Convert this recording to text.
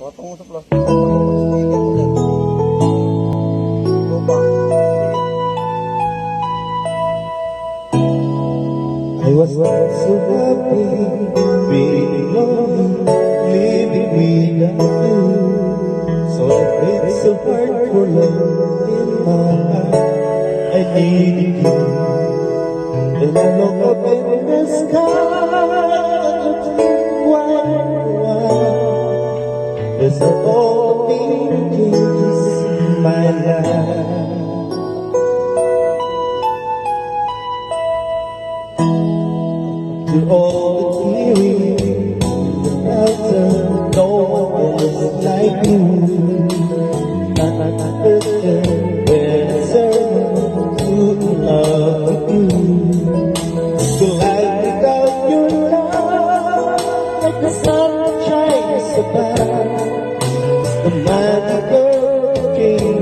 Potong mo sa plastic. Ikat mo dyan. Lupa. I was so happy being alone, living without you. So I prayed so hard for love in my heart. I needed you. Then I looked up in the sky, why? There's an opening kiss in my life. To all the teary, the answer, no one else like you. Not better when I serve to love you. To life without your love, like the sun shines so bright. The magical king